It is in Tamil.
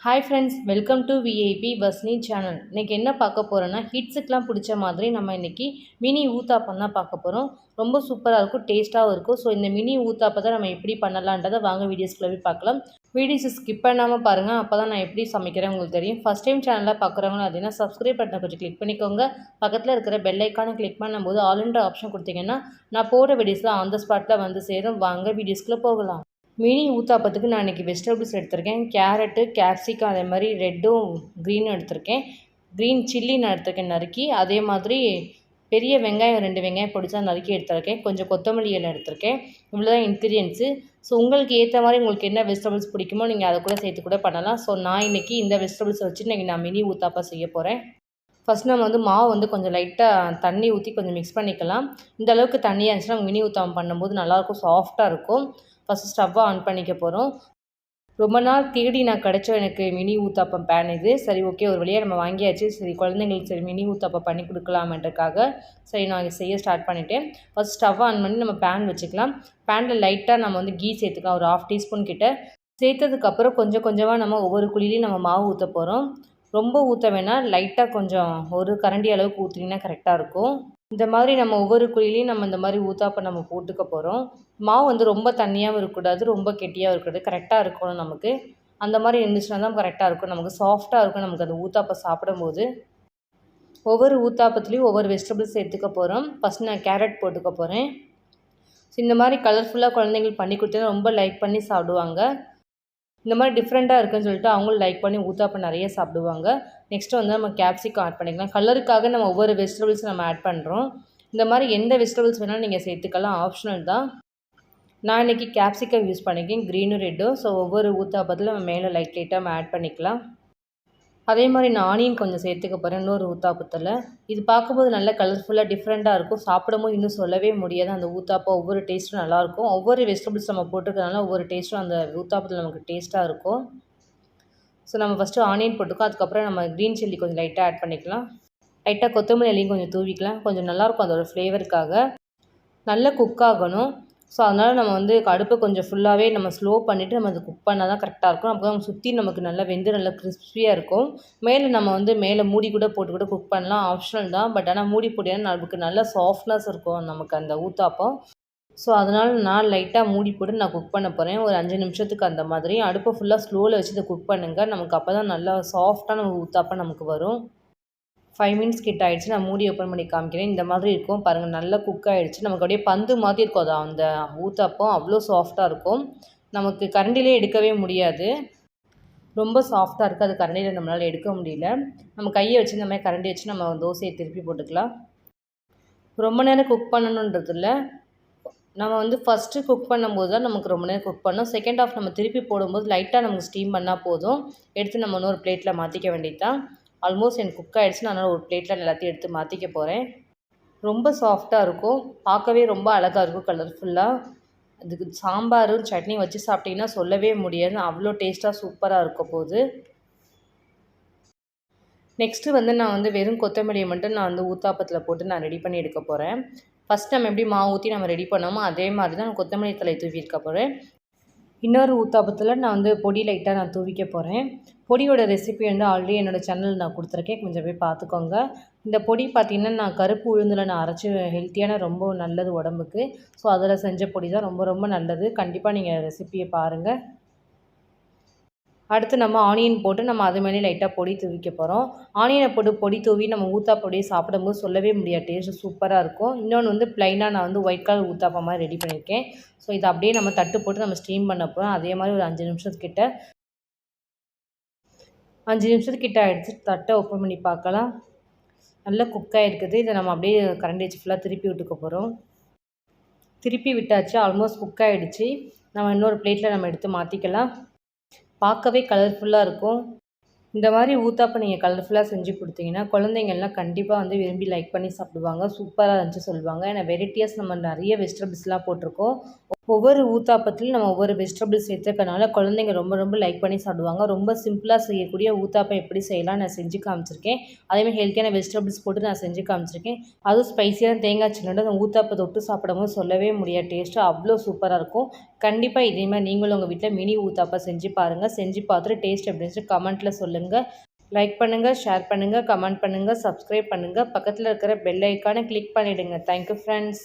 Hi friends, welcome to VIP வஸ்னி சேனல். இன்றைக்கி என்ன பார்க்க போகிறோன்னா, ஹிட்ஸுக்கெலாம் பிடிச்ச மாதிரி நம்ம இன்றைக்கி மினி ஊத்தாப்பம் தான் பார்க்க போகிறோம். ரொம்ப சூப்பராக இருக்கும், டேஸ்ட்டாகவும் இருக்கும். ஸோ இந்த மினி ஊத்தாப்பத்தை நம்ம எப்படி பண்ணலான்றதை வாங்க வீடியோஸ்குள்ளே போய் பார்க்கலாம். வீடியோஸை ஸ்கிப் பண்ணாமல் பாருங்கள், அப்போ தான் நான் எப்படி சமைக்கிறேன் உங்களுக்கு தெரியும். ஃபஸ்ட் டைம் சேனலில் பார்க்குறவங்க அப்படின்னா சப்ஸ்கிரைப் பட்டனை கொஞ்சம் கிளிக் பண்ணிக்கோங்க. பக்கத்தில் இருக்கிற பெல் ஐக்கானை கிளிக் பண்ணும்போது ஆல்ன்ற ஆப்ஷன் கொடுத்தீங்கன்னா நான் போகிற வீடியோஸ்லாம் ஆன் த ஸ்பாட்டில் வந்து சேரும். வாங்க வீடியோஸ்குள்ளே போகலாம். மினி ஊத்தாப்பத்துக்கு நான் இன்றைக்கி வெஜிடபிள்ஸ் எடுத்திருக்கேன். கேரட்டு, கேப்சிகம், அதே மாதிரி ரெட்டும் க்ரீனும் எடுத்திருக்கேன். க்ரீன் சில்லி நான் எடுத்திருக்கேன் நறுக்கி. அதே மாதிரி பெரிய வெங்காயம் 2 வெங்காயம் பொடிச்சா நறுக்கி எடுத்திருக்கேன். கொஞ்சம் கொத்தமல்லி இலை எடுத்திருக்கேன். இவ்வளோ தான் இன்க்ரீடியன்ஸு. ஸோ உங்களுக்கு ஏற்ற மாதிரி உங்களுக்கு என்ன வெஜிடபிள்ஸ் பிடிக்குமோ நீங்கள் அதை கூட சேர்த்து கூட பண்ணலாம். ஸோ நான் இன்றைக்கி இந்த வெஜிடபிள்ஸை வச்சு இன்றைக்கி நான் மினி ஊத்தாப்பம் செய்ய போகிறேன். ஃபஸ்ட் நம்ம வந்து மாவு வந்து கொஞ்சம் லைட்டாக தண்ணி ஊற்றி கொஞ்சம் மிக்ஸ் பண்ணிக்கலாம். இந்த அளவுக்கு தண்ணியாக இருந்துச்சுன்னா மினி ஊத்தாப்பம் பண்ணும்போது நல்லாயிருக்கும், சாஃப்டாக இருக்கும். ஃபஸ்ட்டு ஸ்டவ்வை ஆன் பண்ணிக்க போகிறோம். ரொம்ப நாள் தேடி நான் கிடச்ச எனக்கு மினி ஊத்தாப்பம் பேன் இது. சரி, ஓகே, ஒரு வழியாக நம்ம வாங்கியாச்சு. சரி, குழந்தைங்களுக்கு சரி மினி ஊத்தாப்பம் பண்ணி கொடுக்கலாமன்றக்காக சரி நான் செய்ய ஸ்டார்ட் பண்ணிவிட்டேன். ஃபஸ்ட் ஸ்டவ் ஆன் பண்ணி நம்ம பேன் வச்சுக்கலாம். பேனில் லைட்டாக நம்ம வந்து கீ சேர்த்துக்கலாம், ஒரு 1/2 டீஸ்பூன் கிட்ட. சேர்த்ததுக்கப்புறம் கொஞ்சம் கொஞ்சமாக நம்ம ஒவ்வொரு குழிலையும் நம்ம மாவு ஊற்ற போகிறோம். ரொம்ப ஊற்ற வேணாம், லைட்டாக கொஞ்சம் ஒரு கரண்டி அளவுக்கு ஊற்றினீங்கன்னா கரெக்டாக இருக்கும். இந்த மாதிரி நம்ம ஒவ்வொரு குழிலையும் நம்ம இந்த மாதிரி ஊத்தாப்பம் நம்ம போட்டுக்க போகிறோம். மாவு வந்து ரொம்ப தண்ணியாகவும் இருக்கக்கூடாது, ரொம்ப கெட்டியாகவும் இருக்கக்கூடாது, கரெக்டாக இருக்கணும் நமக்கு. அந்த மாதிரி இருந்துச்சுன்னா தான் கரெக்டாக இருக்கும், நமக்கு சாஃப்டாக இருக்கும் நமக்கு அந்த ஊத்தாப்பம் சாப்பிடும்போது. ஒவ்வொரு ஊத்தாப்பத்துலேயும் ஒவ்வொரு வெஜிடபிள்ஸ் சேர்த்துக்க போகிறோம். ஃபஸ்ட் நான் கேரட் போட்டுக்க போகிறேன். ஸோ இந்த மாதிரி கலர்ஃபுல்லாக குழந்தைங்களுக்கு பண்ணி கொடுத்தா ரொம்ப லைக் பண்ணி சாப்பிடுவாங்க. இந்த மாதிரி டிஃப்ரெண்ட்டாக இருக்குன்னு சொல்லிட்டு அவங்களும் லைக் பண்ணி ஊத்தாப்பம் நிறைய சாப்பிடுவாங்க. நெக்ஸ்ட்டு வந்து நம்ம கேப்சிகம் ஆட் பண்ணிக்கலாம். கலருக்காக நம்ம ஒவ்வொரு வெஜிடபிள்ஸ் நம்ம ஆட் பண்ணுறோம். இந்த மாதிரி எந்த வெஜிடபிள்ஸ் வேணாலும் நீங்கள் சேர்த்துக்கலாம், ஆப்ஷனல் தான். நான் இன்றைக்கி கேப்சிகம் யூஸ் பண்ணிக்கேன், க்ரீனும் ரெட்டும். ஸோ ஒவ்வொரு ஊத்தாப்பத்தில் நம்ம மேலே லைட்டாக நம்ம ஆட் பண்ணிக்கலாம். அதே மாதிரி நான் ஆனியன் கொஞ்சம் சேர்த்துக்க போகிறேன் இன்னொரு ஊத்தாப்பத்தில். இது பார்க்கும்போது நல்ல கலர்ஃபுல்லாக டிஃப்ரெண்ட்டாக இருக்கும். சாப்பிடும்போது இன்னும் சொல்லவே முடியாது, அந்த ஊத்தாப்பம் ஒவ்வொரு டேஸ்ட்டும் நல்லாயிருக்கும். ஒவ்வொரு வெஜிடபிள்ஸ் நம்ம போட்டுக்கிறதுனால ஒவ்வொரு டேஸ்ட்டும் அந்த ஊத்தாப்பத்தில் நமக்கு டேஸ்ட்டாக இருக்கும். ஸோ நம்ம ஃபஸ்ட்டு ஆனியன் போட்டுக்கோ, அதுக்கப்புறம் நம்ம க்ரீன் சில்லி கொஞ்சம் லைட்டாக ஆட் பண்ணிக்கலாம். லைட்டாக கொத்தமல்லி இலையும் கொஞ்சம் தூவிக்கலாம், கொஞ்சம் நல்லாயிருக்கும் அதோடய ஃப்ளேவருக்காக. நல்லா குக் ஆகணும். ஸோ அதனால் நம்ம வந்து அடுப்பை கொஞ்சம் ஃபுல்லாகவே நம்ம ஸ்லோ பண்ணிவிட்டு நம்ம அதை குக் பண்ணால் தான் கரெக்டாக இருக்கும். அப்போ தான் சுற்றி நமக்கு நல்லா வெந்து நல்லா கிறிஸ்பியாக இருக்கும். மேலே நம்ம வந்து மேலே மூடி கூட போட்டு கூட குக் பண்ணலாம், ஆப்ஷனல் தான். பட் ஆனால் மூடி போட்டிங்கன்னா நமக்கு நல்லா சாஃப்ட்னஸ் இருக்கும் நமக்கு அந்த ஊத்தாப்பம். ஸோ அதனால் நான் லைட்டாக மூடி போட்டு நான் குக் பண்ண போகிறேன் ஒரு 5 நிமிஷத்துக்கு. அந்த மாதிரி அடுப்பை ஃபுல்லாக ஸ்லோவில் வச்சு இதை குக் பண்ணுங்கள். நமக்கு அப்போ தான் நல்லா சாஃப்டான ஊத்தாப்பம் நமக்கு வரும். 5 மினிட்ஸ் கிட்ட ஆகிடுச்சு. நான் மூடி ஓப்பன் பண்ணி காமிக்கிறேன். இந்த மாதிரி இருக்கும் பாருங்கள், நல்லா குக் ஆகிடுச்சு. நமக்கு அப்படியே பந்து மாதிரி இருக்கும் அது அந்த ஊத்தாப்பம், அவ்வளோ சாஃப்டாக இருக்கும். நமக்கு கரண்டிலே எடுக்கவே முடியாது, ரொம்ப சாஃப்டாக இருக்குது. அது கரண்டியில் நம்மளால் எடுக்க முடியல. நம்ம கையை வச்சு இந்த மாதிரி கரண்டி வச்சு நம்ம தோசையை திருப்பி போட்டுக்கலாம். ரொம்ப நேரம் குக் பண்ணணுன்றது இல்லை, நம்ம வந்து ஃபஸ்ட்டு குக் பண்ணும்போது தான் நமக்கு ரொம்ப நேரம் குக் பண்ணணும். செகண்ட் ஆஃப் நம்ம திருப்பி போடும்போது லைட்டாக நமக்கு ஸ்டீம் பண்ணால் போதும். எடுத்து நம்ம இன்னொரு பிளேட்டில் மாற்றிக்க வேண்டியது தான். ஆல்மோஸ்ட் எனக்கு குக் ஆகிடுச்சு. நான் ஒரு பிளேட்டில் எல்லாத்தையும் எடுத்து மாற்றிக்க போகிறேன். ரொம்ப சாஃப்டாக இருக்கும், பார்க்கவே ரொம்ப அழகாக இருக்கும், கலர்ஃபுல்லாக. அதுக்கு சாம்பாரும் சட்னி வச்சு சாப்பிட்டிங்கன்னா சொல்லவே முடியாது, அவ்வளோ டேஸ்ட்டாக சூப்பராக இருக்க போகுது. நெக்ஸ்ட்டு வந்து நான் வந்து வெறும் கொத்தமல்லியை மட்டும் நான் வந்து ஊத்தாப்பத்தில் போட்டு நான் ரெடி பண்ணி எடுக்க போகிறேன். ஃபஸ்ட் நம்ம எப்படி மாவு ஊற்றி நம்ம ரெடி பண்ணோமோ அதே மாதிரி தான் நான் கொத்தமல்லி தழை தூவி இருக்க போகிறேன். இன்னொரு ஊத்தாப்பத்தில் நான் வந்து பொடி லைட்டாக நான் தூவிக்க போகிறேன். பொடியோட ரெசிபி வந்து ஆல்ரெடி என்னோடய சேனலில் நான் கொடுத்துருக்கேன், கொஞ்சம் போய் பார்த்துக்கோங்க. இந்த பொடி பார்த்திங்கன்னா நான் கருப்பு உளுந்தில் நான் அரைச்சி ஹெல்த்தியான ரொம்ப நல்லது உடம்புக்கு. ஸோ அதில் செஞ்ச பொடி தான், ரொம்ப ரொம்ப நல்லது. கண்டிப்பாக நீங்கள் ரெசிப்பியை பாருங்கள். அடுத்து நம்ம ஆனியன் போட்டு நம்ம அது மேலே லைட்டாக பொடி தூவிக்க போகிறோம். ஆனியனை போட்டு பொடி தூவி நம்ம ஊத்தாப்பொடியை சாப்பிடும்போது சொல்லவே முடியாது, டேஸ்ட்டு சூப்பராக இருக்கும். இன்னொன்று வந்து ப்ளைனாக நான் வந்து ஒயிட் கலர் ஊத்தாப்பம் மாதிரி ரெடி பண்ணியிருக்கேன். ஸோ இதை அப்படியே நம்ம தட்டு போட்டு நம்ம ஸ்டீம் பண்ண போகிறோம். அதே மாதிரி ஒரு 5 நிமிஷத்துக்கிட்ட ஆகிடுச்சு. தட்டை ஓப்பன் பண்ணி பார்க்கலாம், நல்லா குக்காக இருக்குது. இதை நம்ம அப்படியே கரண்டி வச்சு ஃபுல்லாக திருப்பி விட்டுக்க போகிறோம். திருப்பி விட்டாச்சு, ஆல்மோஸ்ட் குக் ஆகிடுச்சு. நம்ம இன்னொரு பிளேட்டில் நம்ம எடுத்து மாற்றிக்கலாம். பார்க்கவே கலர்ஃபுல்லாக இருக்கும். இந்த மாதிரி ஊத்தாப்பம் நீங்கள் கலர்ஃபுல்லாக செஞ்சு கொடுத்தீங்கன்னா குழந்தைங்கள்லாம் கண்டிப்பாக வந்து விரும்பி லைக் பண்ணி சாப்பிடுவாங்க, சூப்பராக இருந்துச்சு சொல்லுவாங்க. ஏன்னா வெரைட்டியாஸ் நம்ம நிறைய வெஜிடபிள்ஸ்லாம் போட்டிருக்கோம். ஒவ்வொரு ஊத்தாப்பத்திலும் நம்ம ஒவ்வொரு வெஜிடபிள்ஸ் சேர்த்துக்கனால குழந்தைங்க ரொம்ப ரொம்ப லைக் பண்ணி சாப்பிடுவாங்க. ரொம்ப சிம்பிளாக செய்யக்கூடிய ஊத்தாப்பம் எப்படி செய்யலாம் நான் செஞ்சு காமிச்சிருக்கேன். அதேமாதிரி ஹெல்த்தியான வெஜிடபிள்ஸ் போட்டு நான் செஞ்சு காமிச்சிருக்கேன். அதுவும் ஸ்பைசியான தேங்காய் சட்னியோட அந்த ஊத்தாப்பத்தை தொட்டு சாப்பிடும்போது சொல்லவே முடியாது, டேஸ்ட்டு அவ்வளோ சூப்பராக இருக்கும். கண்டிப்பாக இதேமாதிரி நீங்களும் உங்கள் வீட்டில் மினி ஊத்தாப்பம் செஞ்சு பாருங்கள். செஞ்சு பார்த்துட்டு டேஸ்ட் எப்படி இருந்துச்சு கமெண்ட்டில் சொல்லுங்கள். லைக் பண்ணுங்கள், ஷேர் பண்ணுங்கள், கமெண்ட் பண்ணுங்கள், சப்ஸ்கிரைப் பண்ணுங்கள். பக்கத்தில் இருக்கிற பெல் ஐக்கானை கிளிக் பண்ணிவிடுங்க. Thank you friends.